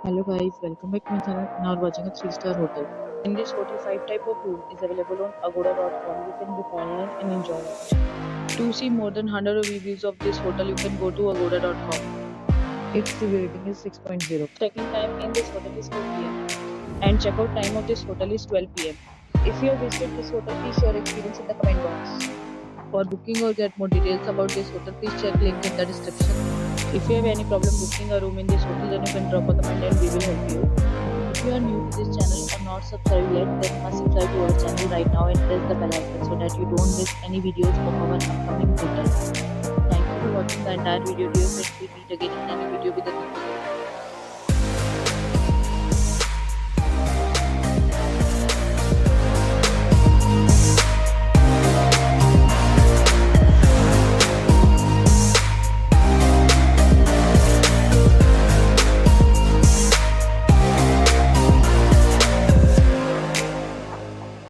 Hello guys, welcome back to my channel. Now we're watching a 3-star hotel. In this hotel, 5 type of room is available on agoda.com. You can book online and enjoy it. To see more than 100 reviews of this hotel, you can go to agoda.com. Its review rating is 6.0. Check-in time in this hotel is 4 p.m. and check-out time of this hotel is 12 p.m. If you have visited this hotel, please share your experience in the comment box. For booking or get more details about this hotel, please check link in the description. If you have any problem booking a room in this hotel, then you can drop a comment and we will help you. If you are new to this channel or not subscribed yet, then must subscribe to our channel right now and press the bell icon so that you don't miss any videos of our upcoming hotel. Thank you for watching the entire video. Dear friends, we meet again in another video with a new